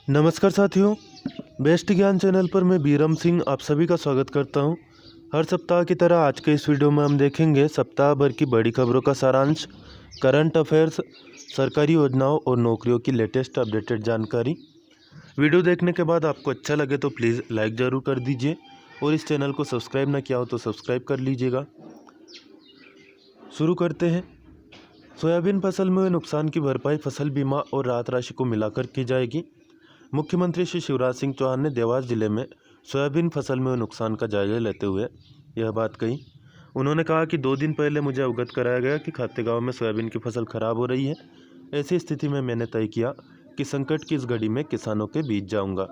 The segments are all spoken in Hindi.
नमस्कार साथियों, बेस्ट ज्ञान चैनल पर मैं बीरम सिंह आप सभी का स्वागत करता हूं। हर सप्ताह की तरह आज के इस वीडियो में हम देखेंगे सप्ताह भर की बड़ी खबरों का सारांश, करंट अफेयर्स, सरकारी योजनाओं और नौकरियों की लेटेस्ट अपडेटेड जानकारी। वीडियो देखने के बाद आपको अच्छा लगे तो प्लीज़ लाइक ज़रूर कर दीजिए और इस चैनल को सब्सक्राइब ना किया हो तो सब्सक्राइब कर लीजिएगा। शुरू करते हैं। सोयाबीन फसल में हुए नुकसान की भरपाई फसल बीमा और राहत राशि को मिलाकर की जाएगी। मुख्यमंत्री श्री शिवराज सिंह चौहान ने देवास जिले में सोयाबीन फसल में हुए नुकसान का जायजा लेते हुए यह बात कही। उन्होंने कहा कि 2 दिन पहले मुझे अवगत कराया गया कि खातेगांव में सोयाबीन की फसल खराब हो रही है। ऐसी स्थिति में मैंने तय किया कि संकट की इस घड़ी में किसानों के बीच जाऊंगा।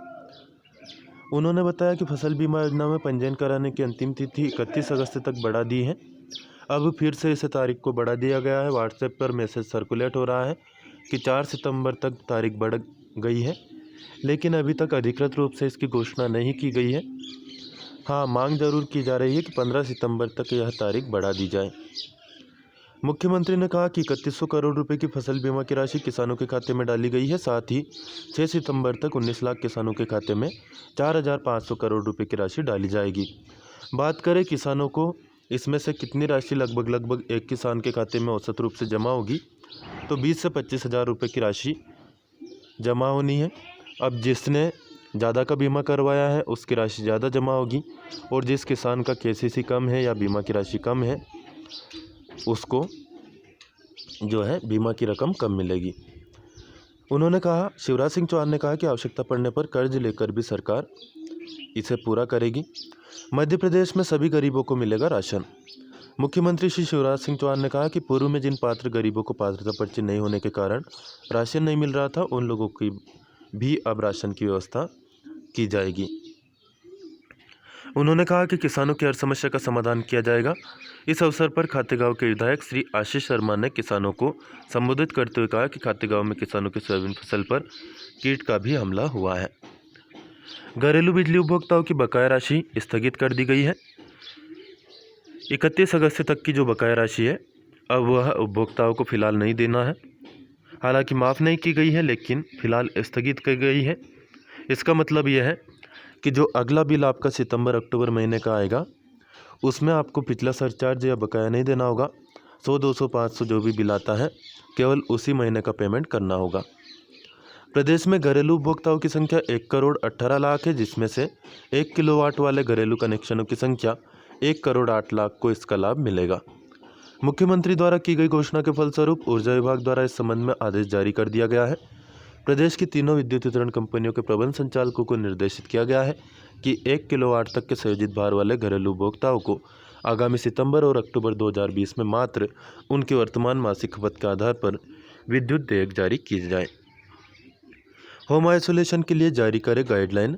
उन्होंने बताया कि फसल बीमा योजना में पंजीयन कराने की अंतिम तिथि 31 अगस्त तक बढ़ा दी है। अब फिर से इसे तारीख को बढ़ा दिया गया है। व्हाट्सएप पर मैसेज सर्कुलेट हो रहा है कि 4 सितंबर तक तारीख बढ़ गई है, लेकिन अभी तक अधिकृत रूप से इसकी घोषणा नहीं की गई है। हाँ, मांग जरूर की जा रही है कि 15 सितंबर तक यह तारीख बढ़ा दी जाए। मुख्यमंत्री ने कहा कि 3100 करोड़ रुपए की फसल बीमा की राशि किसानों के खाते में डाली गई है। साथ ही 6 सितंबर तक 19 लाख किसानों के खाते में 4500 करोड़ रुपए की राशि डाली जाएगी। बात करें किसानों को इसमें से कितनी राशि लगभग एक किसान के खाते में औसत रूप से जमा होगी, तो 20 से 25 हज़ार रुपये की राशि जमा होनी है। अब जिसने ज़्यादा का बीमा करवाया है उसकी राशि ज़्यादा जमा होगी और जिस किसान का केसीसी कम है या बीमा की राशि कम है उसको जो है बीमा की रकम कम मिलेगी। उन्होंने कहा, शिवराज सिंह चौहान ने कहा कि आवश्यकता पड़ने पर कर्ज लेकर भी सरकार इसे पूरा करेगी। मध्य प्रदेश में सभी गरीबों को मिलेगा राशन। मुख्यमंत्री श्री शिवराज सिंह चौहान ने कहा कि पूर्व में जिन पात्र गरीबों को पात्रता पर्ची नहीं होने के कारण राशन नहीं मिल रहा था, उन लोगों की भी अब राशन की व्यवस्था की जाएगी। उन्होंने कहा कि किसानों की हर समस्या का समाधान किया जाएगा। इस अवसर पर खातेगांव के विधायक श्री आशीष शर्मा ने किसानों को संबोधित करते हुए कहा कि खातेगांव में किसानों की सोयाबीन फसल पर कीट का भी हमला हुआ है। घरेलू बिजली उपभोक्ताओं की बकाया राशि स्थगित कर दी गई है। 31 अगस्त तक की जो बकाया राशि है अब वह उपभोक्ताओं को फिलहाल नहीं देना है। हालांकि माफ़ नहीं की गई है, लेकिन फिलहाल स्थगित की गई है। इसका मतलब यह है कि जो अगला बिल आपका सितंबर अक्टूबर महीने का आएगा उसमें आपको पिछला सरचार्ज या बकाया नहीं देना होगा। 100, 200, 500 जो भी बिल आता है केवल उसी महीने का पेमेंट करना होगा। प्रदेश में घरेलू उपभोक्ताओं की संख्या 1,18,00,000 है, जिसमें से 1 किलोवाट वाले घरेलू कनेक्शनों की संख्या 1,08,00,000 को इसका लाभ मिलेगा। मुख्यमंत्री द्वारा की गई घोषणा के फलस्वरूप ऊर्जा विभाग द्वारा इस संबंध में आदेश जारी कर दिया गया है। प्रदेश की तीनों विद्युत वितरण कंपनियों के प्रबंध संचालकों को निर्देशित किया गया है कि 1 किलोवाट तक के संयोजित भार वाले घरेलू उपभोक्ताओं को आगामी सितंबर और अक्टूबर 2020 में मात्र उनकी वर्तमान मासिक खपत के आधार पर विद्युत देयक जारी की जाए। होम आइसोलेशन के लिए जारी करे गाइडलाइन।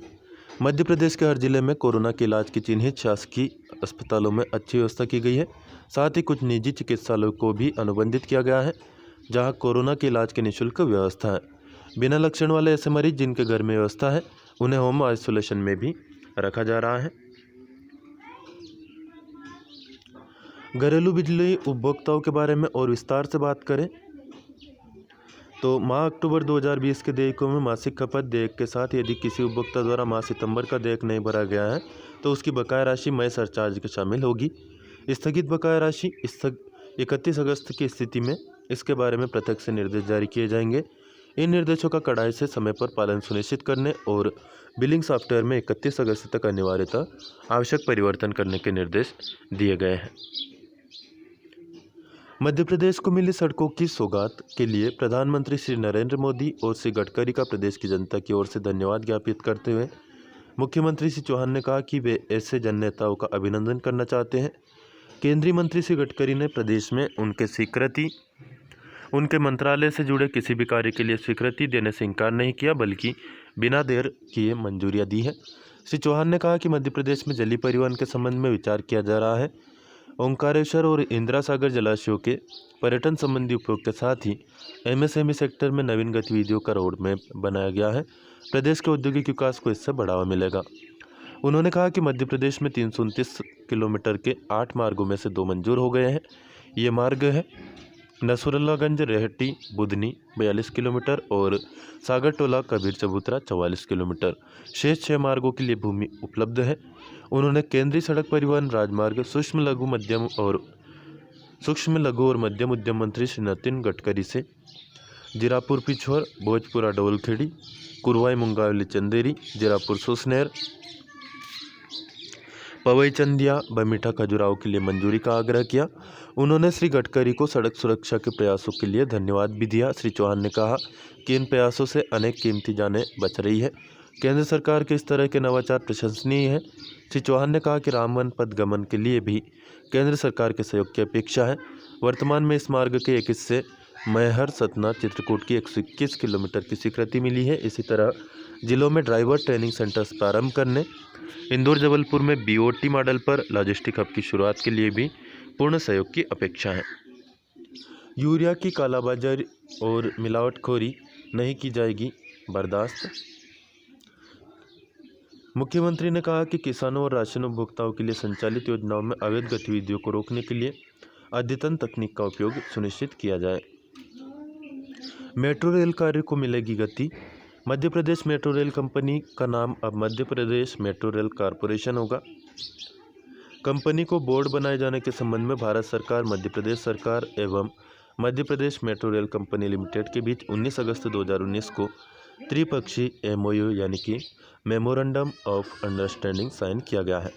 मध्य प्रदेश के हर जिले में कोरोना के इलाज की चिन्हित शासकीय अस्पतालों में अच्छी व्यवस्था की गई है। साथ ही कुछ निजी चिकित्सालयों को भी अनुबंधित किया गया है, जहां कोरोना के इलाज की निःशुल्क व्यवस्था है। बिना लक्षण वाले ऐसे मरीज जिनके घर में व्यवस्था है उन्हें होम आइसोलेशन में भी रखा जा रहा है। घरेलू बिजली उपभोक्ताओं के बारे में और विस्तार से बात करें तो माह अक्टूबर 2020 के देयकों में मासिक खपत देयक के साथ यदि किसी उपभोक्ता द्वारा माह सितंबर का देयक नहीं भरा गया है तो उसकी बकाया राशि मई सरचार्ज के शामिल होगी। स्थगित बकाया राशि 31 अगस्त की स्थिति में इसके बारे में पृथक से निर्देश जारी किए जाएंगे। इन निर्देशों का कड़ाई से समय पर पालन सुनिश्चित करने और बिलिंग सॉफ्टवेयर में 31 अगस्त तक अनिवार्यता आवश्यक परिवर्तन करने के निर्देश दिए गए हैं। मध्य प्रदेश को मिली सड़कों की सौगात के लिए प्रधानमंत्री श्री नरेंद्र मोदी और श्री गडकरी का प्रदेश की जनता की ओर से धन्यवाद ज्ञापित करते हुए मुख्यमंत्री श्री चौहान ने कहा कि वे ऐसे जन नेताओं का अभिनंदन करना चाहते हैं। केंद्रीय मंत्री श्री गडकरी ने प्रदेश में उनके मंत्रालय से जुड़े किसी भी कार्य के लिए स्वीकृति देने से इनकार नहीं किया, बल्कि बिना देर किए मंजूरियां दी है। श्री चौहान ने कहा कि मध्य प्रदेश में जलीय परिवहन के संबंध में विचार किया जा रहा है। ओंकारेश्वर और इंदिरा सागर जलाशयों के पर्यटन संबंधी उपयोग के साथ ही एमएसएमई सेक्टर में नवीन गतिविधियों का रोड मैप बनाया गया है। प्रदेश के औद्योगिक विकास को इससे बढ़ावा मिलेगा। उन्होंने कहा कि मध्य प्रदेश में 329 किलोमीटर के 8 मार्गों में से 2 मंजूर हो गए हैं। ये मार्ग है नसरुल्लागंज रेहटी बुधनी 42 किलोमीटर और सागर टोला कबीर चबूतरा 44 किलोमीटर। शेष 6 मार्गों के लिए भूमि उपलब्ध है। उन्होंने केंद्रीय सड़क परिवहन राजमार्ग सूक्ष्म लघु और मध्यम उद्यम मंत्री श्री नितिन गडकरी से जीरापुर पिछोर, भोजपुरा डोलखेड़ी, कुरवाई मुंगावली चंदेरी, जीरापुर सुसनेर, पवई चंदिया, बमीठा खजुराहो के लिए मंजूरी का आग्रह किया। उन्होंने श्री गडकरी को सड़क सुरक्षा के प्रयासों के लिए धन्यवाद भी दिया। श्री चौहान ने कहा कि इन प्रयासों से अनेक कीमती जानें बच रही है। केंद्र सरकार के इस तरह के नवाचार प्रशंसनीय है। श्री चौहान ने कहा कि रामवन पथ गमन के लिए भी केंद्र सरकार के सहयोग की अपेक्षा है। वर्तमान में इस मार्ग के एक हिस्से मैहर, सतना, चित्रकूट की 121 किलोमीटर की स्वीकृति मिली है। इसी तरह जिलों में ड्राइवर ट्रेनिंग सेंटर्स प्रारंभ करने, इंदौर जबलपुर में BOT मॉडल पर लॉजिस्टिक हब की शुरुआत के लिए भी पूर्ण सहयोग की अपेक्षा है। यूरिया की कालाबाजारी और मिलावटखोरी नहीं की जाएगी बर्दाश्त। मुख्यमंत्री ने कहा कि किसानों और राशन उपभोक्ताओं के लिए संचालित योजनाओं में अवैध गतिविधियों को रोकने के लिए अद्यतन तकनीक का उपयोग सुनिश्चित किया जाए। मेट्रो रेल कार्य को मिलेगी गति। Madhya Pradesh metro rail company का नाम अब Madhya Pradesh metro rail corporation होगा। कंपनी को बोर्ड बनाए जाने के संबंध में भारत सरकार, मध्य प्रदेश सरकार एवं Madhya Pradesh metro rail company limited के बीच 19 अगस्त 2019 को त्रिपक्षीय MOU यानी कि मेमोरेंडम ऑफ अंडरस्टैंडिंग साइन किया गया है।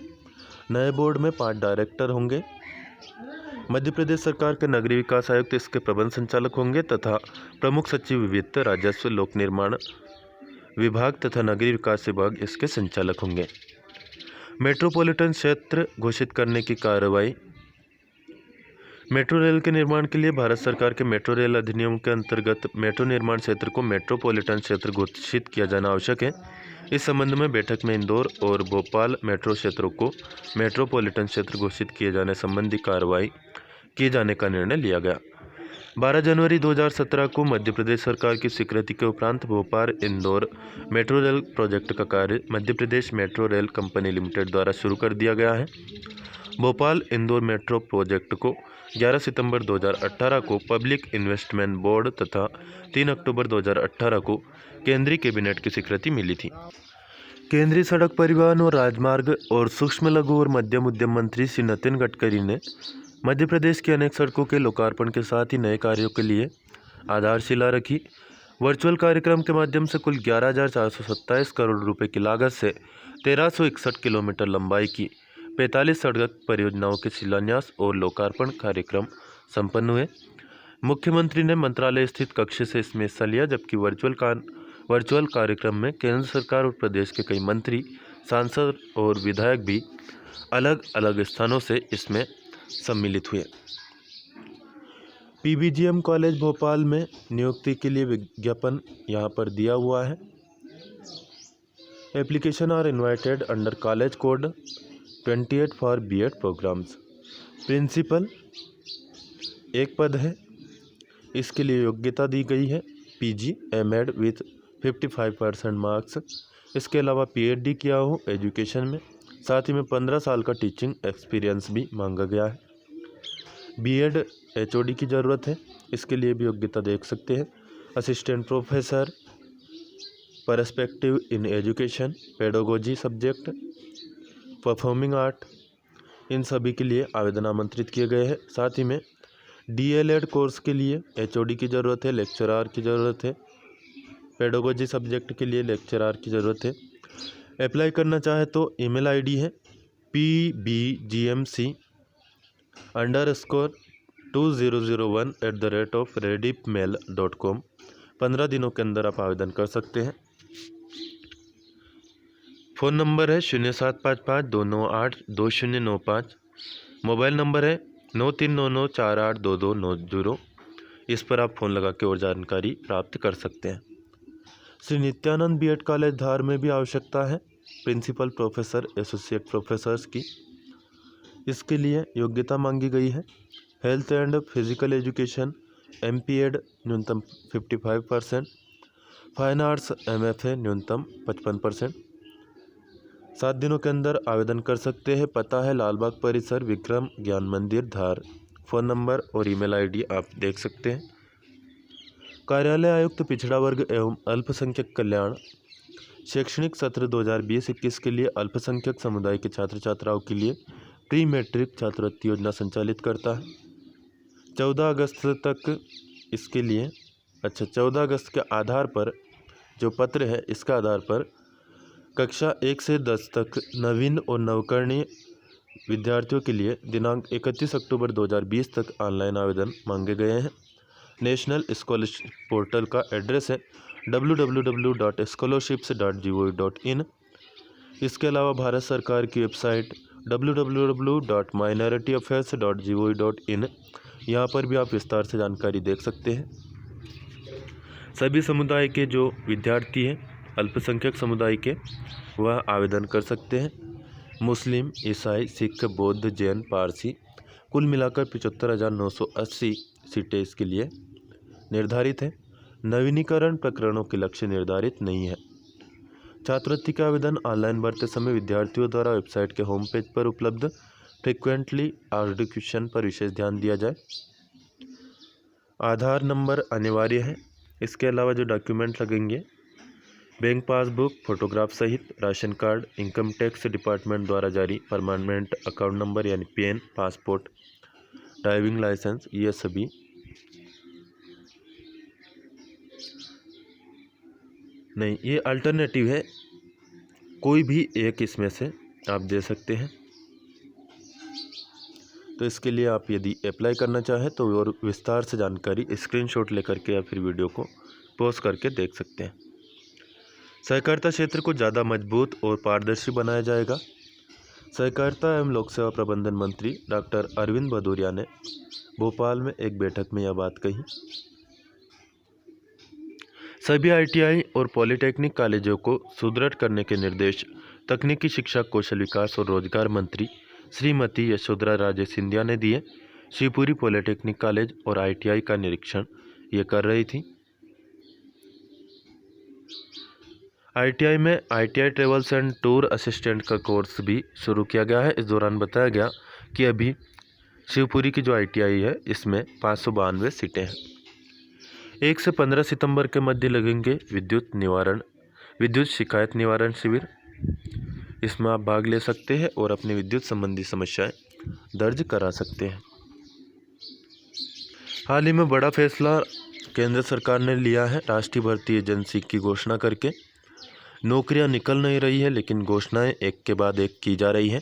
नए बोर्ड में 5 डायरेक्टर होंगे। मध्य प्रदेश सरकार के नगरीय विकास आयुक्त इसके प्रबंध संचालक होंगे तथा प्रमुख सचिव वित्त, राजस्व, लोक निर्माण विभाग तथा नगरीय विकास विभाग इसके संचालक होंगे। मेट्रोपॉलिटन क्षेत्र घोषित करने की कार्रवाई। मेट्रो रेल के निर्माण के लिए भारत सरकार के मेट्रो रेल अधिनियम के अंतर्गत मेट्रो निर्माण क्षेत्र को मेट्रोपॉलिटन क्षेत्र घोषित किया जाना आवश्यक है। इस संबंध में बैठक में इंदौर और भोपाल मेट्रो क्षेत्रों को मेट्रोपॉलिटन क्षेत्र घोषित किए जाने संबंधी कार्रवाई किए जाने का निर्णय लिया गया। 12 जनवरी 2017 को मध्य प्रदेश सरकार की स्वीकृति के उपरांत Bhopal Indore metro rail project का कार्य Madhya Pradesh metro rail company limited द्वारा शुरू कर दिया गया है। भोपाल इंदौर मेट्रो प्रोजेक्ट को 11 सितंबर 2018 को पब्लिक इन्वेस्टमेंट बोर्ड तथा 3 अक्टूबर 2018 को केंद्रीय कैबिनेट की स्वीकृति मिली थी। केंद्रीय सड़क परिवहन और राजमार्ग और सूक्ष्म लघु और मध्यम उद्यम मंत्री श्री नितिन गडकरी ने मध्य प्रदेश की अनेक सड़कों के लोकार्पण के साथ ही नए कार्यों के लिए आधारशिला रखी। वर्चुअल कार्यक्रम के माध्यम से कुल 11,427 करोड़ रुपए की लागत से 1361 किलोमीटर लंबाई की 45 सड़क परियोजनाओं के शिलान्यास और लोकार्पण कार्यक्रम संपन्न हुए। मुख्यमंत्री ने मंत्रालय स्थित कक्ष से इसमें हिस्सा लिया, जबकि वर्चुअल कार्यक्रम में केंद्र सरकार और प्रदेश के कई मंत्री, सांसद और विधायक भी अलग अलग स्थानों से इसमें सम्मिलित हुए। PBGM कॉलेज भोपाल में नियुक्ति के लिए विज्ञापन यहाँ पर दिया हुआ है। Application are invited under college code 28 for B.Ed programmes. Principal एक पद है, इसके लिए योग्यता दी गई है PG M.Ed विथ 55% मार्क्स। इसके अलावा PhD किया हो एजुकेशन में, साथ ही में 15 साल का टीचिंग एक्सपीरियंस भी मांगा गया है। B.Ed HOD की ज़रूरत है, इसके लिए भी योग्यता देख सकते हैं। Assistant professor, perspective in education, pedagogy subject, performing art, इन सभी के लिए आवेदन आमंत्रित किए गए हैं। साथ ही में DLED कोर्स के लिए HOD की ज़रूरत है, लेक्चरार की ज़रूरत है, पेडागोजी सब्जेक्ट के लिए लेक्चरार की ज़रूरत है। अप्लाई करना चाहे तो ईमेल ID है pbgmc_2001@redipmail.com। 15 दिनों के अंदर आप आवेदन कर सकते हैं। फ़ोन नंबर है 0755-298-2095। मोबाइल नंबर है 9399482290। इस पर आप फ़ोन लगा के और जानकारी प्राप्त कर सकते हैं। श्री नित्यानंद B.Ed कॉलेज धार में भी आवश्यकता है प्रिंसिपल प्रोफेसर, एसोसिएट प्रोफेसर्स की। इसके लिए योग्यता मांगी गई है। Health and physical education MP.Ed न्यूनतम 55%, फाइन आर्ट्स MFA न्यूनतम 55%। 7 दिनों के अंदर आवेदन कर सकते हैं। पता है लालबाग परिसर, विक्रम ज्ञान मंदिर, धार। फ़ोन नंबर और ईमेल आईडी आप देख सकते हैं। कार्यालय आयुक्त पिछड़ा वर्ग एवं अल्पसंख्यक कल्याण शैक्षणिक सत्र 2020-21 के लिए अल्पसंख्यक समुदाय के छात्र छात्राओं के लिए प्री मैट्रिक छात्रवृत्ति योजना संचालित करता है। 14 अगस्त तक इसके लिए 14 अगस्त के आधार पर जो पत्र है इसका आधार पर कक्षा 1 से 10 तक नवीन और नवकरणीय विद्यार्थियों के लिए दिनांक 31 अक्टूबर 2020 तक ऑनलाइन आवेदन मांगे गए हैं। नेशनल स्कॉलरशिप पोर्टल का एड्रेस है www.scholarships.gov.in। इसके अलावा भारत सरकार की वेबसाइट www.minorityAffairs.gov.in, यहाँ पर भी आप विस्तार से जानकारी देख सकते हैं। सभी समुदाय के जो विद्यार्थी हैं अल्पसंख्यक समुदाय के वह आवेदन कर सकते हैं। मुस्लिम, ईसाई, सिख, बौद्ध, जैन, पारसी कुल मिलाकर 75,980 सीटें इसके लिए निर्धारित है। नवीनीकरण प्रकरणों के लक्ष्य निर्धारित नहीं है। छात्रवृत्ति का आवेदन ऑनलाइन भरते समय विद्यार्थियों द्वारा वेबसाइट के होम पेज पर उपलब्ध फ्रिक्वेंटली आस्क्ड क्वेश्चन पर विशेष ध्यान दिया जाए। आधार नंबर अनिवार्य है। इसके अलावा जो डॉक्यूमेंट लगेंगे बैंक पासबुक, फोटोग्राफ सहित ration card, income tax department द्वारा जारी परमानेंट अकाउंट नंबर यानी पैन, पासपोर्ट, ड्राइविंग लाइसेंस, ये सभी नहीं, ये अल्टरनेटिव है, कोई भी एक इसमें से आप दे सकते हैं। तो इसके लिए आप यदि अप्लाई करना चाहें तो और विस्तार से जानकारी स्क्रीनशॉट लेकर के या फिर वीडियो को पॉज करके देख सकते हैं। सहकारिता क्षेत्र को ज़्यादा मजबूत और पारदर्शी बनाया जाएगा। सहकारिता एवं लोक सेवा प्रबंधन मंत्री डॉक्टर अरविंद भदौरिया ने भोपाल में एक बैठक में यह बात कही। सभी ITI और पॉलिटेक्निक कॉलेजों को सुदृढ़ करने के निर्देश तकनीकी शिक्षा, कौशल विकास और रोजगार मंत्री श्रीमती यशोधरा राजे सिंधिया ने दिए। शिवपुरी पॉलिटेक्निक कॉलेज और ITI का निरीक्षण ये कर रही थी। ITI में ITI travels and tour assistant का कोर्स भी शुरू किया गया है। इस दौरान बताया गया कि अभी शिवपुरी की जो ITI है इसमें 592 सीटें हैं। 1 से 15 सितंबर के मध्य लगेंगे विद्युत शिकायत निवारण शिविर। इसमें आप भाग ले सकते हैं और अपनी विद्युत संबंधी समस्याएं दर्ज करा सकते हैं। हाल ही में बड़ा फैसला केंद्र सरकार ने लिया है। राष्ट्रीय भर्ती एजेंसी की घोषणा करके नौकरियां निकल नहीं रही है, लेकिन घोषणाएं एक के बाद एक की जा रही हैं।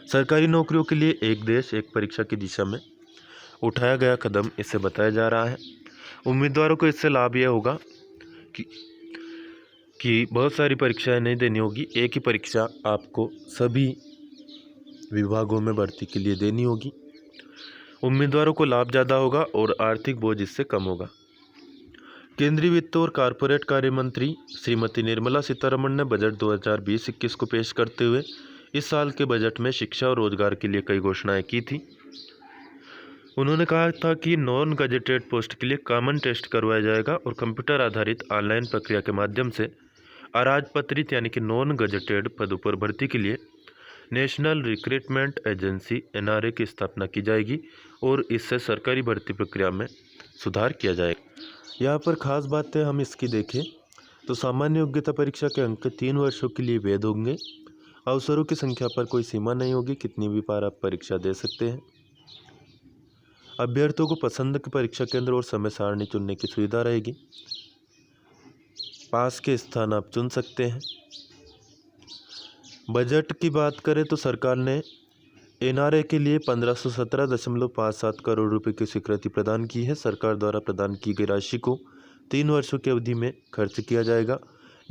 सरकारी नौकरियों के लिए एक देश एक परीक्षा की दिशा में उठाया गया कदम इसे बताया जा रहा है। उम्मीदवारों को इससे लाभ यह होगा कि बहुत सारी परीक्षाएं नहीं देनी होगी, एक ही परीक्षा आपको सभी विभागों में भर्ती के लिए देनी होगी। उम्मीदवारों को लाभ ज़्यादा होगा और आर्थिक बोझ इससे कम होगा। केंद्रीय वित्त और कॉरपोरेट कार्य मंत्री श्रीमती निर्मला सीतारमण ने बजट 2020-21 को पेश करते हुए इस साल के बजट में शिक्षा और रोजगार के लिए कई घोषणाएं की थी। उन्होंने कहा था कि नॉन गजेटेड पोस्ट के लिए कॉमन टेस्ट करवाया जाएगा और कंप्यूटर आधारित ऑनलाइन प्रक्रिया के माध्यम से अराजपत्रित यानी कि नॉन गजेटेड पदों पर भर्ती के लिए नेशनल रिक्रूटमेंट एजेंसी NRA की स्थापना की जाएगी और इससे सरकारी भर्ती प्रक्रिया में सुधार किया जाएगा। यहाँ पर खास बातें हम इसकी देखें तो सामान्य योग्यता परीक्षा के अंक 3 वर्षों के लिए वैध होंगे। अवसरों की संख्या पर कोई सीमा नहीं होगी, कितनी भी बार आप परीक्षा दे सकते हैं। अभ्यर्थियों को पसंद के परीक्षा केंद्र और समय सारणी चुनने की सुविधा रहेगी। पास के स्थान आप चुन सकते हैं। बजट की बात करें तो सरकार ने NRA के लिए 1517.57 करोड़ रुपए की स्वीकृति प्रदान की है। सरकार द्वारा प्रदान की गई राशि को 3 वर्षों की अवधि में खर्च किया जाएगा।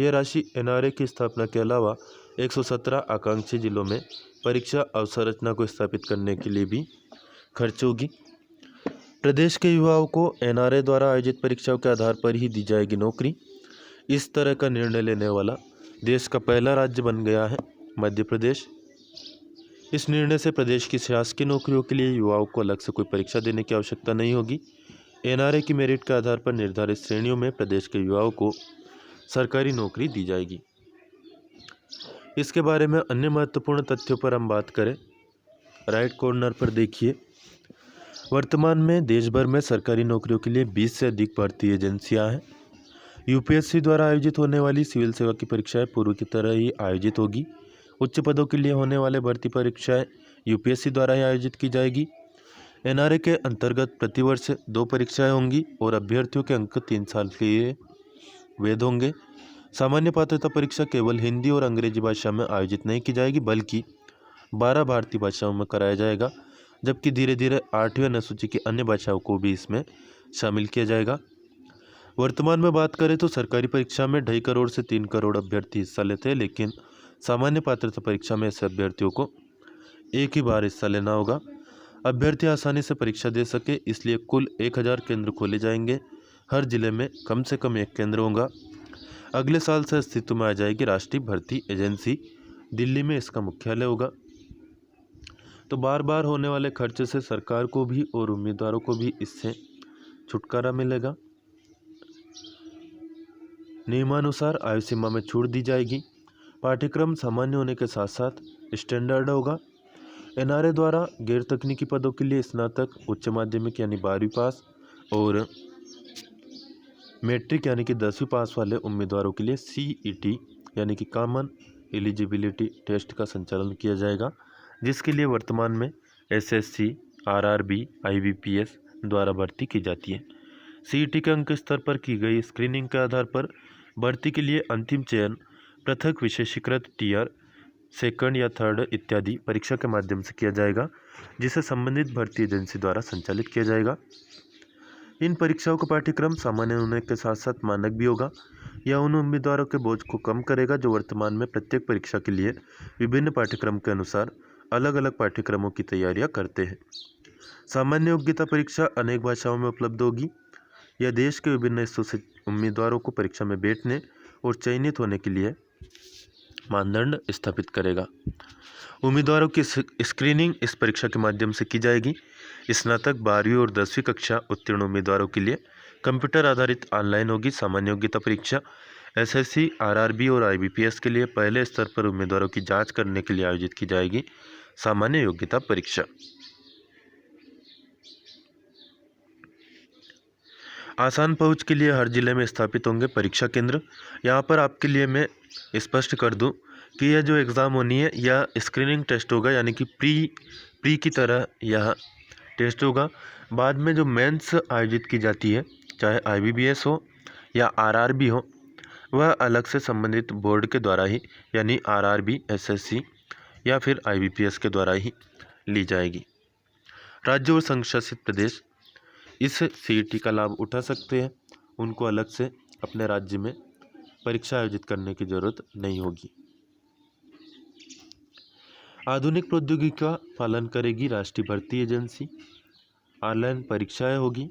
यह राशि NRA की स्थापना के अलावा 117 आकांक्षी जिलों में परीक्षा अवसंरचना को स्थापित करने के लिए भी खर्च होगी। प्रदेश के युवाओं को NRA द्वारा आयोजित परीक्षाओं के आधार पर ही दी जाएगी नौकरी। इस तरह का निर्णय लेने वाला देश का पहला राज्य बन गया है मध्य प्रदेश। इस निर्णय से प्रदेश की शासकीय नौकरियों के लिए युवाओं को अलग से कोई परीक्षा देने की आवश्यकता नहीं होगी। NRA की मेरिट के आधार पर निर्धारित श्रेणियों में प्रदेश के युवाओं को सरकारी नौकरी दी जाएगी। इसके बारे में अन्य महत्वपूर्ण तथ्यों पर हम बात करें, राइट कॉर्नर पर देखिए, वर्तमान में देश भर में सरकारी नौकरियों के लिए 20 से अधिक भर्ती एजेंसियां हैं। यूपीएससी द्वारा आयोजित होने वाली सिविल सेवा की परीक्षाएं पूर्व की तरह ही आयोजित होगी। उच्च पदों के लिए होने वाले भर्ती परीक्षाएं यूपीएससी द्वारा ही आयोजित की जाएगी। एनआरए के अंतर्गत प्रतिवर्ष 2 परीक्षाएं होंगी और अभ्यर्थियों के अंक 3 साल के लिए वैध होंगे। सामान्य पात्रता परीक्षा केवल हिंदी और अंग्रेजी भाषा में आयोजित नहीं की जाएगी, बल्कि 12 भारतीय भाषाओं में कराया जाएगा, जबकि धीरे धीरे 8वीं अनुसूची की अन्य भाषाओं को भी इसमें शामिल किया जाएगा। वर्तमान में बात करें तो सरकारी परीक्षा में 2.5 करोड़ से 3 करोड़ अभ्यर्थी हिस्सा लेते हैं, लेकिन सामान्य पात्रता परीक्षा में ऐसे अभ्यर्थियों को एक ही बार हिस्सा लेना होगा। अभ्यर्थी आसानी से परीक्षा दे सके, इसलिए कुल 1000 केंद्र खोले जाएंगे। हर जिले में कम से कम 1 केंद्र होगा। अगले साल से अस्तित्व में आ जाएगी राष्ट्रीय भर्ती एजेंसी। दिल्ली में इसका मुख्यालय होगा। तो बार बार होने वाले खर्चे से सरकार को भी और उम्मीदवारों को भी इससे छुटकारा मिलेगा। नियमानुसार आयु सीमा में छूट दी जाएगी। पाठ्यक्रम सामान्य होने के साथ साथ स्टैंडर्ड होगा। एनआरए द्वारा गैर तकनीकी पदों के लिए स्नातक, उच्च माध्यमिक यानी 12वीं पास और मैट्रिक यानी कि 10वीं पास वाले उम्मीदवारों के लिए सीईटी यानी कि कॉमन एलिजिबिलिटी टेस्ट का संचालन किया जाएगा, जिसके लिए वर्तमान में एसएससी, आरआरबी, आईबीपीएस द्वारा भर्ती की जाती है। सीईटी के अंक स्तर पर की गई स्क्रीनिंग के आधार पर भर्ती के लिए अंतिम चयन पृथक विशेषीकृत टीयर, सेकंड या थर्ड इत्यादि परीक्षा के माध्यम से किया जाएगा, जिसे संबंधित भर्ती एजेंसी द्वारा संचालित किया जाएगा। इन परीक्षाओं का पाठ्यक्रम सामान्य होने के साथ साथ मानक भी होगा। यह उन उम्मीदवारों के बोझ को कम करेगा जो वर्तमान में प्रत्येक परीक्षा के लिए विभिन्न पाठ्यक्रम के अनुसार अलग अलग पाठ्यक्रमों की तैयारियां करते हैं। सामान्य योग्यता परीक्षा अनेक भाषाओं में उपलब्ध होगी। यह देश के विभिन्न हिस्सों से उम्मीदवारों को परीक्षा में बैठने और चयनित होने के लिए मानदंड स्थापित करेगा। उम्मीदवारों की स्क्रीनिंग इस परीक्षा के माध्यम से की जाएगी। स्नातक, 12वीं और 10वीं कक्षा उत्तीर्ण उम्मीदवारों के लिए कंप्यूटर आधारित ऑनलाइन होगी। सामान्य योग्यता परीक्षा एसएससी, आरआरबी और आईबीपीएस के लिए पहले स्तर पर उम्मीदवारों की जांच करने के लिए आयोजित की जाएगी सामान्य योग्यता परीक्षा। आसान पहुंच के लिए हर जिले में स्थापित होंगे परीक्षा केंद्र। यहाँ पर आपके लिए मैं स्पष्ट कर दूं कि यह जो एग्ज़ाम होनी है यह स्क्रीनिंग टेस्ट होगा, यानी कि प्री की तरह यह टेस्ट होगा। बाद में जो मेंस आयोजित की जाती है, चाहे आईबीपीएस हो या आरआरबी हो, वह अलग से संबंधित बोर्ड के द्वारा ही, यानी आरआरबी, एसएससी या फिर आईबीपीएस के द्वारा ही ली जाएगी। राज्य और संघ शासित प्रदेश इस सीईटी का लाभ उठा सकते हैं। उनको अलग से अपने राज्य में परीक्षा आयोजित करने की जरूरत नहीं होगी। आधुनिक प्रौद्योगिकी का पालन करेगी राष्ट्रीय भर्ती एजेंसी। ऑनलाइन परीक्षाएं होगी।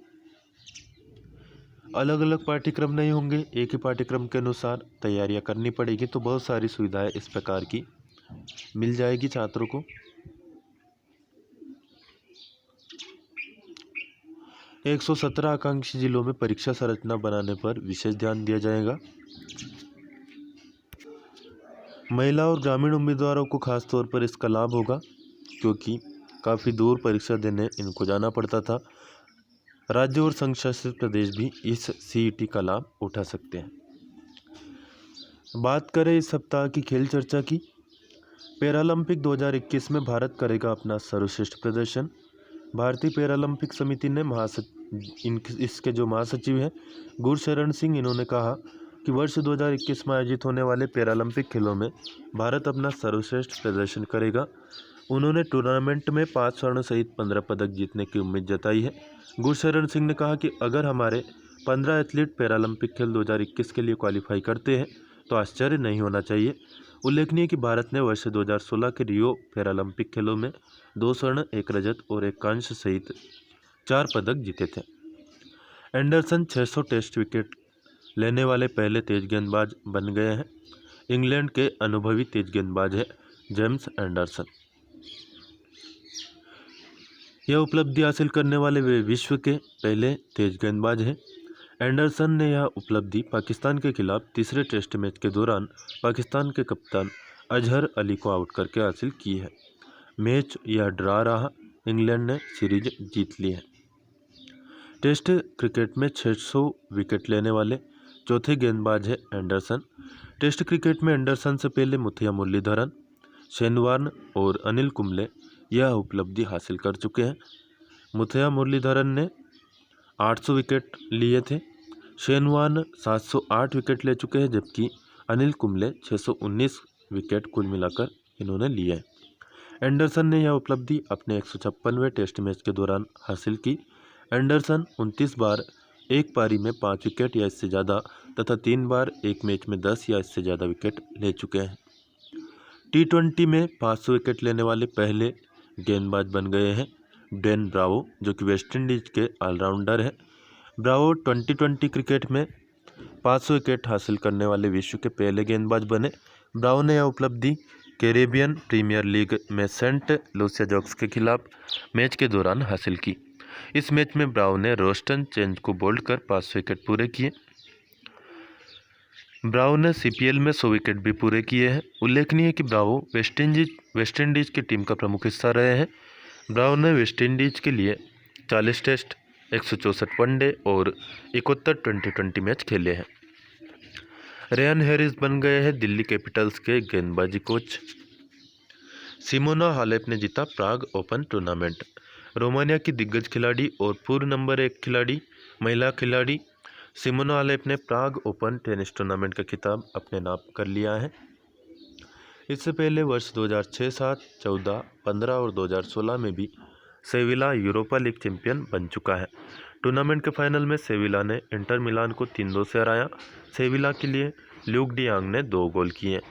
अलग अलग पाठ्यक्रम नहीं होंगे, एक ही पाठ्यक्रम के अनुसार तैयारियां करनी पड़ेगी। तो बहुत सारी सुविधाएं इस प्रकार की मिल जाएगी छात्रों को। 117 आकांक्षी जिलों में परीक्षा संरचना बनाने पर विशेष ध्यान दिया जाएगा। महिला और ग्रामीण उम्मीदवारों को खास तौर पर इसका लाभ होगा, क्योंकि काफ़ी दूर परीक्षा देने इनको जाना पड़ता था। राज्य और संघ शासित प्रदेश भी इस सीईटी का लाभ उठा सकते हैं। बात करें इस सप्ताह की खेल चर्चा की। पैरालंपिक 2021 में भारत करेगा अपना सर्वश्रेष्ठ प्रदर्शन। भारतीय पैरालंपिक समिति ने इसके जो महासचिव हैं गुरशरण सिंह, इन्होंने कहा कि वर्ष 2021 में आयोजित होने वाले पैरालंपिक खेलों में भारत अपना सर्वश्रेष्ठ प्रदर्शन करेगा। उन्होंने टूर्नामेंट में 5 स्वर्ण सहित 15 पदक जीतने की उम्मीद जताई है। गुरशरण सिंह ने कहा कि अगर हमारे 15 एथलीट पैरालंपिक खेल 2021 के लिए क्वालिफाई करते हैं तो आश्चर्य नहीं होना चाहिए। उल्लेखनीय कि भारत ने वर्ष 2016 के रियो पैरालंपिक खेलों में 2 स्वर्ण, 1 रजत और 1 कांस्य सहित 4 पदक जीते थे। एंडरसन 600 टेस्ट विकेट लेने वाले पहले तेज गेंदबाज बन गए हैं। इंग्लैंड के अनुभवी तेज गेंदबाज है जेम्स एंडरसन। यह उपलब्धि हासिल करने वाले वे विश्व के पहले तेज गेंदबाज हैं। एंडरसन ने यह उपलब्धि पाकिस्तान के खिलाफ तीसरे टेस्ट मैच के दौरान पाकिस्तान के कप्तान अजहर अली को आउट करके हासिल की है। मैच यह ड्रा रहा। इंग्लैंड ने सीरीज जीत ली है। टेस्ट क्रिकेट में 600 विकेट लेने वाले चौथे गेंदबाज है एंडरसन। टेस्ट क्रिकेट में एंडरसन से पहले मुथैया मुरलीधरन, शेन वॉर्न और अनिल कुंबले यह उपलब्धि हासिल कर चुके हैं। मुथैया मुरलीधरन ने 800 विकेट लिए थे, शेन वॉर्न 708 विकेट ले चुके हैं, जबकि अनिल कुंबले 619 विकेट कुल मिलाकर इन्होंने लिए हैं। एंडरसन ने यह उपलब्धि अपने 156वें टेस्ट मैच के दौरान हासिल की। एंडरसन 29 बार एक पारी में 5 विकेट या इससे ज़्यादा तथा 3 बार एक मैच में 10 या इससे ज़्यादा विकेट ले चुके हैं। T20 में 500 विकेट लेने वाले पहले गेंदबाज बन गए हैं डेन ब्रावो, जो कि वेस्टइंडीज के ऑलराउंडर हैं। ब्रावो 2020 क्रिकेट में 500 विकेट हासिल करने वाले विश्व के पहले गेंदबाज बने। ब्रावो ने यह उपलब्धि कैरेबियन प्रीमियर लीग में सेंट लूसिया जॉक्स के खिलाफ मैच के दौरान हासिल की। इस मैच में ब्रावो ने रोस्टन चेंज को बोल्ड कर 500 विकेट पूरे किए। ब्रावो ने CPL में 100 विकेट भी पूरे किए हैं। उल्लेखनीय है कि ब्रावो वेस्टइंडीज की टीम का प्रमुख हिस्सा रहे हैं। ब्रावो ने वेस्टइंडीज के लिए 40 टेस्ट, 164 वनडे और 71 2020 मैच खेले हैं। रेयान हैरिस बन गए हैं दिल्ली कैपिटल्स के गेंदबाजी कोच। सिमोना हालेप ने जीता प्राग ओपन टूर्नामेंट। रोमानिया की दिग्गज खिलाड़ी और पूर्व नंबर 1 खिलाड़ी महिला खिलाड़ी सिमोना हालेप ने प्राग ओपन टेनिस टूर्नामेंट का खिताब अपने नाम कर लिया है। इससे पहले वर्ष 2006, 7, 14, 15 और 2016 में भी सेविला यूरोपा लीग चैंपियन बन चुका है। टूर्नामेंट के फाइनल में सेविला ने इंटर मिलान को 3-2 से हराया। सेविला के लिए ल्यूक डियांग ने 2 गोल किए।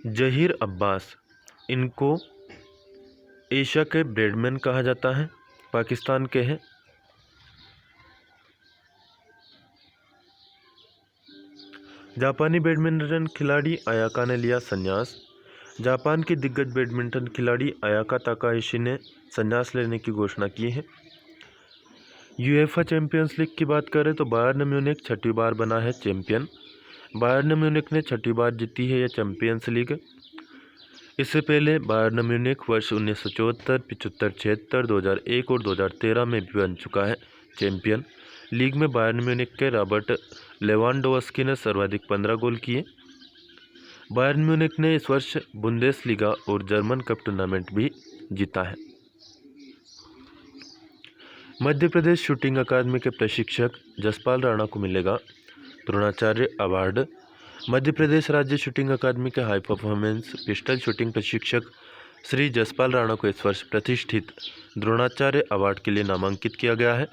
जहीर अब्बास, इनको एशिया के ब्रेडमैन कहा जाता है, पाकिस्तान के हैं। जापानी बैडमिंटन खिलाड़ी अयाका ने लिया संन्यास। जापान की दिग्गज बैडमिंटन खिलाड़ी अयाका ताकाहाशी ने संन्यास लेने की घोषणा की है। यूएफए चैंपियंस लीग की बात करें तो बायर्न म्यूनिख 6वीं बार बना है चैंपियन। बायर्न म्यूनिख ने 6वीं बार जीती है यह चैंपियंस लीग। इससे पहले बायर्न म्यूनिख वर्ष 1974, 75, 76, 2001 और 2013 में भी बन चुका है चैंपियन। लीग में बायर्न म्यूनिख के रॉबर्ट लेवांडोव्स्की ने सर्वाधिक 15 गोल किए। बायर्न म्यूनिख ने इस वर्ष बुंदेसलीगा और जर्मन कप टूर्नामेंट भी जीता है। मध्य प्रदेश शूटिंग अकादमी के प्रशिक्षक जसपाल राणा को मिलेगा द्रोणाचार्य अवार्ड। मध्य प्रदेश राज्य शूटिंग अकादमी के हाई परफॉर्मेंस पिस्टल शूटिंग प्रशिक्षक श्री जसपाल राणा को इस वर्ष प्रतिष्ठित द्रोणाचार्य अवार्ड के लिए नामांकित किया गया है।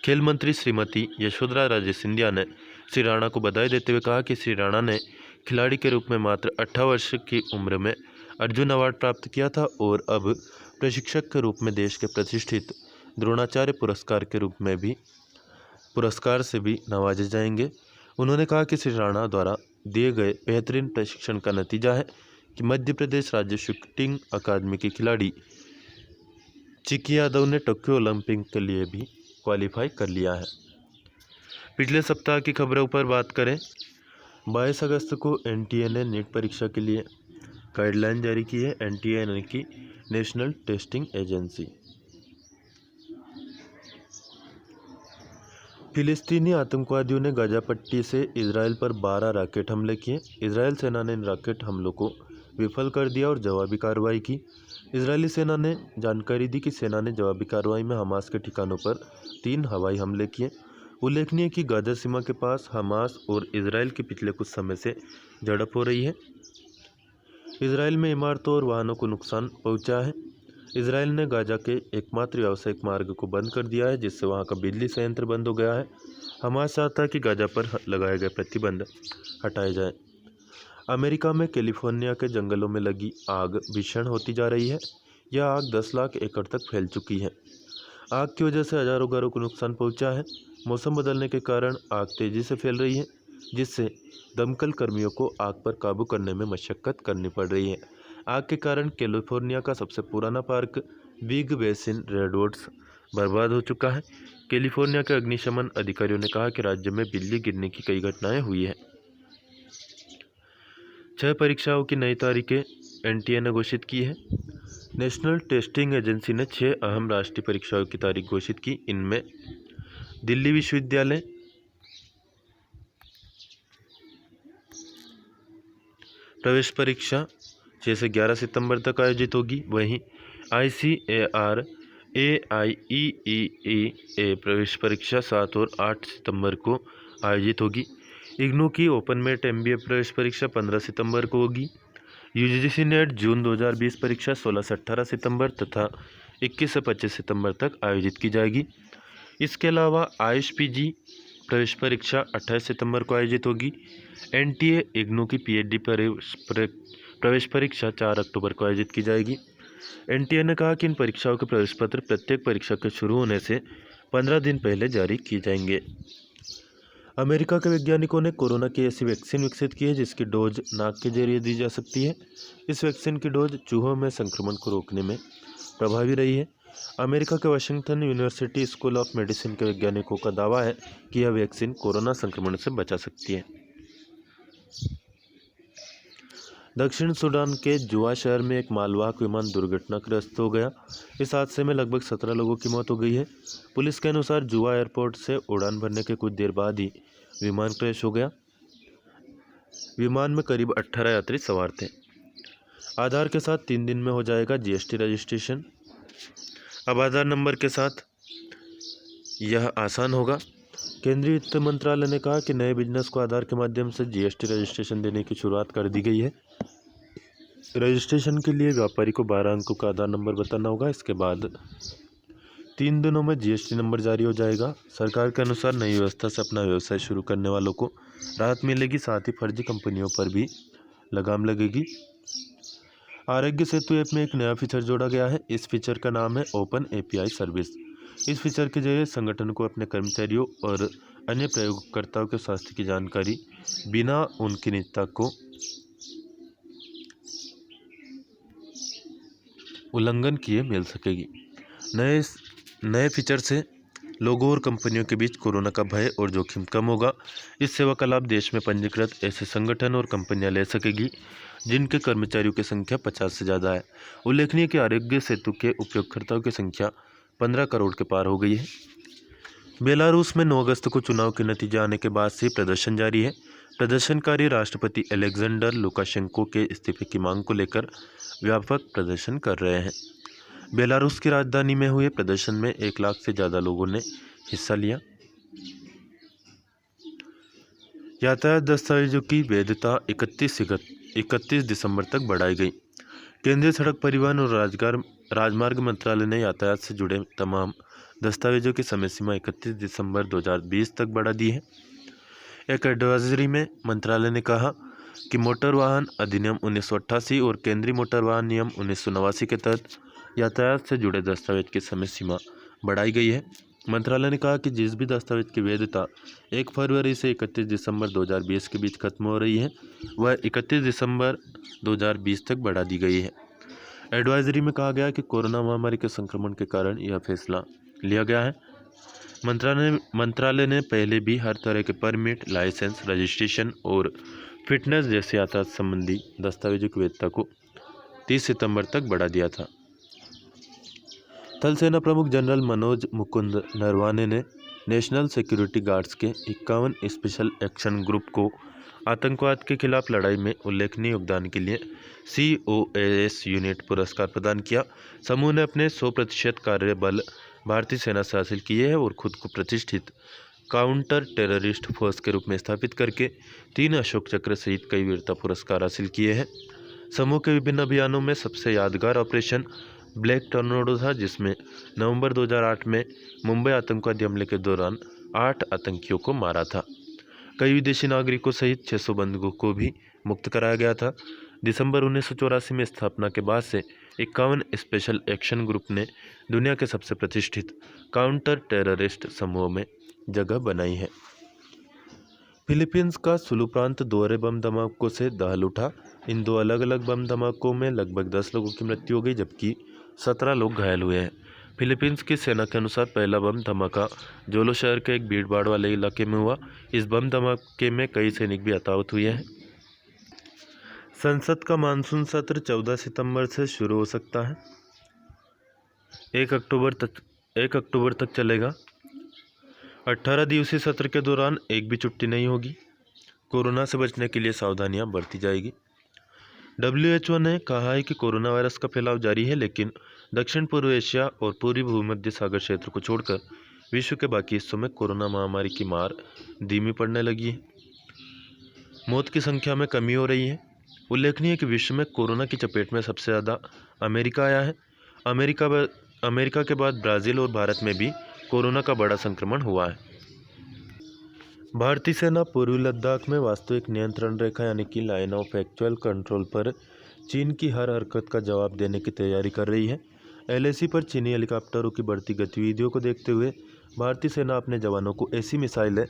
खेल मंत्री श्रीमती यशोधरा राजे सिंधिया ने श्री राणा को बधाई देते हुए कहा कि श्री राणा ने खिलाड़ी के रूप में मात्र 18 वर्ष की उम्र में अर्जुन अवार्ड प्राप्त किया था और अब प्रशिक्षक के रूप में देश के प्रतिष्ठित द्रोणाचार्य पुरस्कार से भी नवाजे जाएंगे। उन्होंने कहा कि श्री राणा द्वारा दिए गए बेहतरीन प्रशिक्षण का नतीजा है कि मध्य प्रदेश राज्य शूटिंग अकादमी की खिलाड़ी चिकी यादव ने टोक्यो ओलंपिक के लिए भी क्वालिफाई कर लिया है। पिछले सप्ताह की खबरों पर बात करें, 22 अगस्त को NTA ने नीट परीक्षा के लिए गाइडलाइन जारी की है। NTA यानी कि नेशनल टेस्टिंग एजेंसी। फिलिस्तीनी आतंकवादियों ने गाजा पट्टी से इजराइल पर 12 रॉकेट हमले किए। इजराइल सेना ने इन रॉकेट हमलों को विफल कर दिया और जवाबी कार्रवाई की। इजरायली सेना ने जानकारी दी कि सेना ने जवाबी कार्रवाई में हमास के ठिकानों पर 3 हवाई हमले किए। उल्लेखनीय कि गाजा सीमा के पास हमास और इजराइल की पिछले कुछ समय से झड़प हो रही है। इजराइल में इमारतों और वाहनों को नुकसान पहुंचा है। इजराइल ने गाजा के एकमात्र व्यावसायिक मार्ग को बंद कर दिया है, जिससे वहां का बिजली संयंत्र बंद हो गया है। हमास चाहता है कि गाजा पर लगाए गए प्रतिबंध हटाए जाएं। अमेरिका में कैलिफोर्निया के जंगलों में लगी आग भीषण होती जा रही है। यह आग 10 लाख एकड़ तक फैल चुकी है। आग की वजह से हजारों घरों को नुकसान पहुंचा है। मौसम बदलने के कारण आग तेजी से फैल रही है, जिससे दमकल कर्मियों को आग पर काबू करने में मशक्कत करनी पड़ रही है। आग के कारण कैलिफोर्निया का सबसे पुराना पार्क बिग बेसिन रेडवुड्स बर्बाद हो चुका है। कैलिफोर्निया के अग्निशमन अधिकारियों ने कहा कि राज्य में बिजली गिरने की कई घटनाएं हुई हैं। 6 परीक्षाओं की नई तारीखें एनटीए ने घोषित की है। नेशनल टेस्टिंग एजेंसी ने 6 अहम राष्ट्रीय परीक्षाओं की तारीख घोषित की। इनमें दिल्ली विश्वविद्यालय, प्रवेश परीक्षा 6 से 11 सितंबर तक आयोजित होगी। वहीं ICAR AIEEE प्रवेश परीक्षा 7 और 8 सितंबर को आयोजित होगी। इग्नू की ओपनमेट MBA प्रवेश परीक्षा 15 सितंबर को होगी। UGC नेट जून 2020 परीक्षा 16 से 18 सितंबर तथा 21 से 25 सितंबर तक आयोजित की जाएगी। इसके अलावा ISPG प्रवेश परीक्षा 28 सितंबर को आयोजित होगी। NTA इग्नू की PhD प्रवेश परीक्षा 4 अक्टूबर को आयोजित की जाएगी। NTA ने कहा कि इन परीक्षाओं के प्रवेश पत्र प्रत्येक परीक्षा के शुरू होने से 15 दिन पहले जारी किए जाएंगे। अमेरिका के वैज्ञानिकों ने कोरोना की ऐसी वैक्सीन विकसित की है जिसकी डोज नाक के जरिए दी जा सकती है। इस वैक्सीन की डोज चूहों में संक्रमण को रोकने में प्रभावी रही है। अमेरिका के Washington university school of medicine के वैज्ञानिकों का दावा है कि यह वैक्सीन कोरोना संक्रमण से बचा सकती है। दक्षिण सूडान के जुआ शहर में एक मालवाहक विमान दुर्घटनाग्रस्त हो गया। इस हादसे में लगभग 17 लोगों की मौत हो गई है। पुलिस के अनुसार जुआ एयरपोर्ट से उड़ान भरने के कुछ देर बाद ही विमान क्रैश हो गया। विमान में करीब 18 यात्री सवार थे। आधार के साथ 3 दिन में हो जाएगा GST रजिस्ट्रेशन। अब आधार नंबर के साथ यह आसान होगा। केंद्रीय वित्त मंत्रालय ने कहा कि नए बिजनेस को आधार के माध्यम से GST रजिस्ट्रेशन देने की शुरुआत कर दी गई है। रजिस्ट्रेशन के लिए व्यापारी को 12 अंकों का आधार नंबर बताना होगा। इसके बाद 3 दिनों में GST नंबर जारी हो जाएगा। सरकार के अनुसार नई व्यवस्था से अपना व्यवसाय शुरू करने वालों को राहत मिलेगी, साथ ही फर्जी कंपनियों पर भी लगाम लगेगी। आरोग्य सेतु ऐप में एक नया फीचर जोड़ा गया है। इस फीचर का नाम है ओपन API सर्विस। इस फीचर के जरिए संगठन को अपने कर्मचारियों और अन्य प्रयोगकर्ताओं के स्वास्थ्य की जानकारी बिना उनकी निजता को उल्लंघन किए मिल सकेगी। नए फीचर से लोगों और कंपनियों के बीच कोरोना का भय और जोखिम कम होगा। इस सेवा का लाभ देश में पंजीकृत ऐसे संगठन और कंपनियां ले सकेगी जिनके कर्मचारियों की संख्या 50 से ज़्यादा है। उल्लेखनीय कि आरोग्य सेतु के उपयोगकर्ताओं की संख्या 15 करोड़ के पार हो गई है। बेलारूस में 9 अगस्त को चुनाव के नतीजे आने के बाद से प्रदर्शन जारी है। प्रदर्शनकारी राष्ट्रपति अलेक्जेंडर लुकाशेंको के इस्तीफे की मांग को लेकर व्यापक प्रदर्शन कर रहे हैं। बेलारूस की राजधानी में हुए प्रदर्शन में 1 लाख से ज़्यादा लोगों ने हिस्सा लिया। यातायात दस्तावेजों की वैधता 31 दिसंबर तक बढ़ाई गई। केंद्रीय सड़क परिवहन और राजमार्ग मंत्रालय ने यातायात से जुड़े तमाम दस्तावेजों की समय सीमा 31 दिसंबर 2020 तक बढ़ा दी है। एक एडवाइजरी में मंत्रालय ने कहा कि मोटर वाहन अधिनियम 1988 और केंद्रीय मोटर वाहन नियम 1989 के तहत यातायात से जुड़े दस्तावेज की समय सीमा बढ़ाई गई है। मंत्रालय ने कहा कि जिस भी दस्तावेज की वैधता 1 फरवरी से 31 दिसंबर 2020 के बीच खत्म हो रही है वह 31 दिसंबर 2020 तक बढ़ा दी गई है। एडवाइजरी में कहा गया कि कोरोना महामारी के संक्रमण के कारण यह फैसला लिया गया है। मंत्रालय ने पहले भी हर तरह के परमिट, लाइसेंस, रजिस्ट्रेशन और फिटनेस जैसे यातायात संबंधी दस्तावेजों की वैधता को 30 सितंबर तक बढ़ा दिया था। थल सेना प्रमुख जनरल मनोज मुकुंद नरवाने ने नेशनल सिक्योरिटी गार्ड्स के 51 स्पेशल एक्शन ग्रुप को आतंकवाद के खिलाफ लड़ाई में उल्लेखनीय योगदान के लिए COAS यूनिट पुरस्कार प्रदान किया। समूह ने अपने 100% कार्य बल भारतीय सेना से हासिल किए हैं और खुद को प्रतिष्ठित काउंटर टेररिस्ट फोर्स के रूप में स्थापित करके 3 अशोक चक्र सहित कई वीरता पुरस्कार हासिल किए हैं। समूह के विभिन्न अभियानों में सबसे यादगार ऑपरेशन ब्लैक टॉर्नेडो था, जिसमें नवंबर 2008 में मुंबई आतंकवादी हमले के दौरान 8 आतंकियों को मारा था। कई विदेशी नागरिकों सहित 600 बंधकों को भी मुक्त कराया गया था। दिसंबर 1984 में स्थापना के बाद से 51 स्पेशल एक्शन ग्रुप ने दुनिया के सबसे प्रतिष्ठित काउंटर टेररिस्ट समूह में जगह बनाई है। फिलीपींस का सुलू प्रांत दोहरे बम धमाकों से दहल उठा। इन 2 अलग अलग बम धमाकों में लगभग 10 लोगों की मृत्यु हो गई जबकि 17 लोग घायल हुए हैं। फिलीपींस की सेना के अनुसार पहला बम धमाका जोलो शहर के एक भीड़भाड़ वाले इलाके में हुआ। इस बम धमाके में कई सैनिक भी हताहत हुए हैं। संसद का मानसून सत्र 14 सितंबर से शुरू हो सकता है। 1 अक्टूबर तक चलेगा। 18 दिवसीय सत्र के दौरान एक भी छुट्टी नहीं होगी। कोरोना से बचने के लिए सावधानियां बरती जाएगी। WHO ने कहा है कि कोरोना वायरस का फैलाव जारी है, लेकिन दक्षिण पूर्व एशिया और पूर्वी भूमध्य सागर क्षेत्र को छोड़कर विश्व के बाकी हिस्सों में कोरोना महामारी की मार धीमी पड़ने लगी है। मौत की संख्या में कमी हो रही है। उल्लेखनीय है कि विश्व में कोरोना की चपेट में सबसे ज़्यादा अमेरिका आया है। अमेरिका के बाद ब्राज़ील और भारत में भी कोरोना का बड़ा संक्रमण हुआ है। भारतीय सेना पूर्वी लद्दाख में वास्तविक नियंत्रण रेखा यानी कि लाइन ऑफ एक्चुअल कंट्रोल पर चीन की हर हरकत का जवाब देने की तैयारी कर रही है। LAC पर चीनी हेलीकॉप्टरों की बढ़ती गतिविधियों को देखते हुए भारतीय सेना अपने जवानों को ऐसी मिसाइलें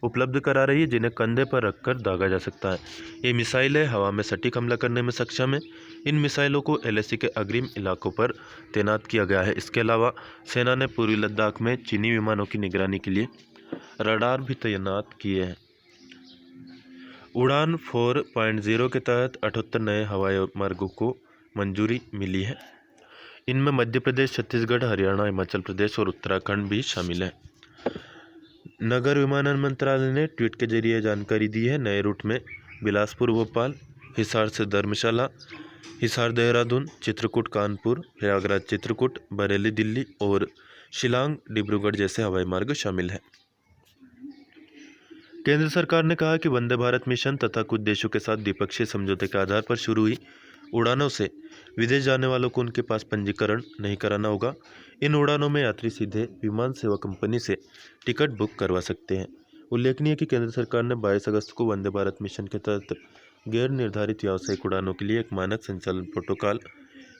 उपलब्ध करा रही है जिन्हें कंधे पर रखकर दागा जा सकता है। ये मिसाइलें हवा में सटीक हमला करने में सक्षम है। इन मिसाइलों को LAC के अग्रिम इलाकों पर तैनात किया गया है। इसके अलावा सेना ने पूर्वी लद्दाख में चीनी विमानों की निगरानी के लिए रडार भी तैनात किए हैं। उड़ान 4.0 के तहत 78 नए हवाई मार्गों को मंजूरी मिली है। इनमें मध्य प्रदेश, छत्तीसगढ़, हरियाणा, हिमाचल प्रदेश और उत्तराखंड भी शामिल है। नगर विमानन मंत्रालय ने ट्वीट के जरिए जानकारी दी है। नए रूट में बिलासपुर भोपाल, हिसार से धर्मशाला, हिसार देहरादून, चित्रकूट कानपुर, प्रयागराज चित्रकूट, बरेली दिल्ली और शिलांग डिब्रूगढ़ जैसे हवाई मार्ग शामिल हैं। केंद्र सरकार ने कहा कि वंदे भारत मिशन तथा कुछ देशों के साथ द्विपक्षीय समझौते के आधार पर शुरू हुई उड़ानों से विदेश जाने वालों को उनके पास पंजीकरण नहीं कराना होगा। इन उड़ानों में यात्री सीधे विमान सेवा कंपनी से टिकट बुक करवा सकते हैं। उल्लेखनीय है कि केंद्र सरकार ने 22 अगस्त को वंदे भारत मिशन के तहत गैर निर्धारित व्यावसायिक उड़ानों के लिए एक मानक संचालन प्रोटोकॉल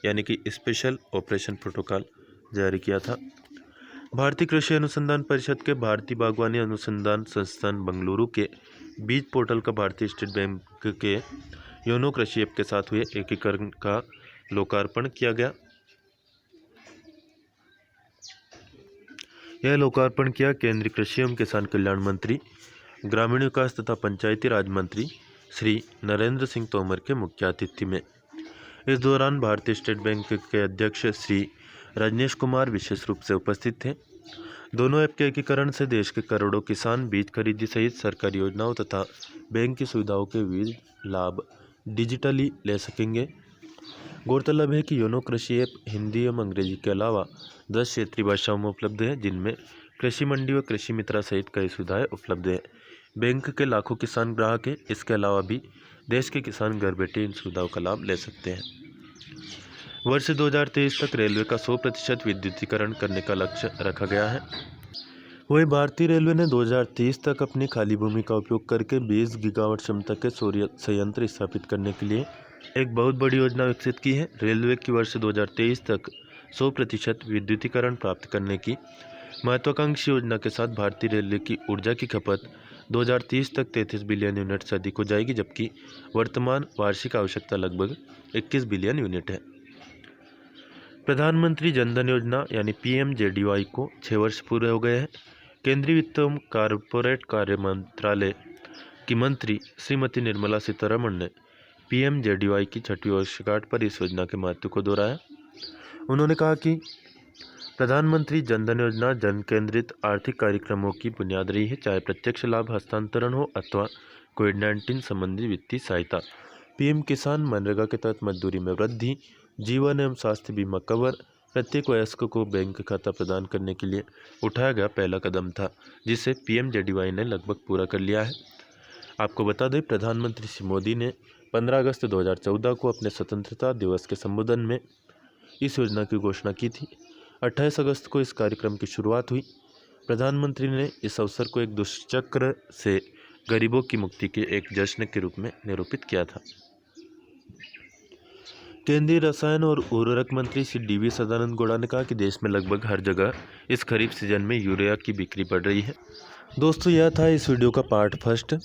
यानी कि स्पेशल ऑपरेशन प्रोटोकॉल जारी किया था। भारतीय कृषि अनुसंधान परिषद के भारतीय बागवानी अनुसंधान संस्थान बेंगलुरु के बीज पोर्टल का भारतीय स्टेट बैंक के योनो कृषि ऐप के साथ हुए एकीकरण का लोकार्पण किया गया। यह लोकार्पण किया केंद्रीय कृषि एवं किसान कल्याण मंत्री, ग्रामीण विकास तथा पंचायती राज मंत्री श्री नरेंद्र सिंह तोमर के मुख्य आतिथ्य में। इस दौरान भारतीय स्टेट बैंक के अध्यक्ष श्री रजनीश कुमार विशेष रूप से उपस्थित थे। दोनों ऐप के एकीकरण से देश के करोड़ों किसान बीज खरीदी सहित सरकारी योजनाओं तथा बैंक की सुविधाओं के विविध लाभ डिजिटली ले सकेंगे। गौरतलब है कि योनो कृषि ऐप हिंदी एवं अंग्रेजी के अलावा 10 क्षेत्रीय भाषाओं में उपलब्ध है, जिनमें कृषि मंडी व कृषि मित्रा सहित कई सुविधाएं उपलब्ध है। बैंक के लाखों किसान ग्राहक हैं। इसके अलावा भी देश के किसान घर बैठे इन सुविधाओं का लाभ ले सकते हैं। वर्ष 2023 तक रेलवे का 100% विद्युतीकरण करने का लक्ष्य रखा गया है। वहीं भारतीय रेलवे ने 2030 तक अपनी खाली भूमि का उपयोग करके 20 गीगावाट क्षमता के सौर संयंत्र स्थापित करने के लिए एक बहुत बड़ी योजना विकसित की है। रेलवे की वर्ष 2023 तक 100% विद्युतीकरण प्राप्त करने की महत्वाकांक्षी योजना के साथ भारतीय रेलवे की ऊर्जा की खपत 2030 तक 33 बिलियन यूनिट से अधिक हो जाएगी, जबकि वर्तमान वार्षिक आवश्यकता लगभग 21 बिलियन यूनिट है। प्रधानमंत्री जनधन योजना यानी PMJDY को 6 वर्ष पूरे हो गए हैं। केंद्रीय वित्त एवं कॉरपोरेट कार्य मंत्रालय की मंत्री श्रीमती निर्मला सीतारमण ने PMJDY की 6वीं वर्षगांठ पर इस योजना के महत्व को दोहराया। उन्होंने कहा कि प्रधानमंत्री जनधन योजना जन केंद्रित आर्थिक कार्यक्रमों की बुनियाद रही है, चाहे प्रत्यक्ष लाभ हस्तांतरण हो अथवा कोविड-19 संबंधी वित्तीय सहायता। PM किसान मनरेगा के तहत मजदूरी में वृद्धि, जीवन एवं स्वास्थ्य बीमा कवर प्रत्येक वयस्क को बैंक खाता प्रदान करने के लिए उठाया गया पहला कदम था, जिसे PMJDY ने लगभग पूरा कर लिया है। आपको बता दें, प्रधानमंत्री श्री मोदी ने 15 अगस्त 2014 को अपने स्वतंत्रता दिवस के संबोधन में इस योजना की घोषणा की थी। 28 अगस्त को इस कार्यक्रम की शुरुआत हुई। प्रधानमंत्री ने इस अवसर को एक दुष्चक्र से गरीबों की मुक्ति के एक जश्न के रूप में निरूपित किया था। केंद्रीय रसायन और उर्वरक मंत्री श्री DV सदानंद गौड़ा ने कहा कि देश में लगभग हर जगह इस खरीफ सीजन में यूरिया की बिक्री बढ़ रही है। दोस्तों, यह था इस वीडियो का पार्ट फर्स्ट,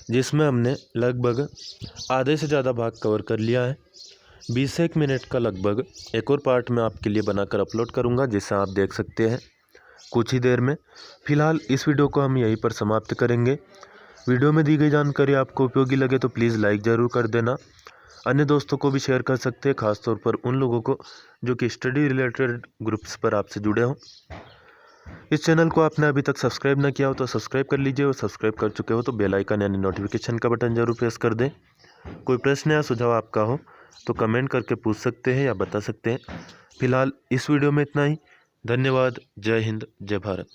जिसमें हमने लगभग आधे से ज़्यादा भाग कवर कर लिया है। 20 से 1 मिनट का लगभग एक और पार्ट मैं आपके लिए बनाकर अपलोड करूंगा, जिसे आप देख सकते हैं कुछ ही देर में। फिलहाल इस वीडियो को हम यहीं पर समाप्त करेंगे। वीडियो में दी गई जानकारी आपको उपयोगी लगे तो प्लीज़ लाइक ज़रूर कर देना। अन्य दोस्तों को भी शेयर कर सकते हैं, खासतौर पर उन लोगों को जो कि स्टडी रिलेटेड ग्रुप्स पर आपसे जुड़े हों। इस चैनल को आपने अभी तक सब्सक्राइब ना किया हो तो सब्सक्राइब कर लीजिए, और सब्सक्राइब कर चुके हो तो बेल आइकन यानी नोटिफिकेशन का बटन जरूर प्रेस कर दें। कोई प्रश्न या सुझाव आपका हो तो कमेंट करके पूछ सकते हैं या बता सकते हैं। फिलहाल इस वीडियो में इतना ही। धन्यवाद। जय हिंद, जय भारत।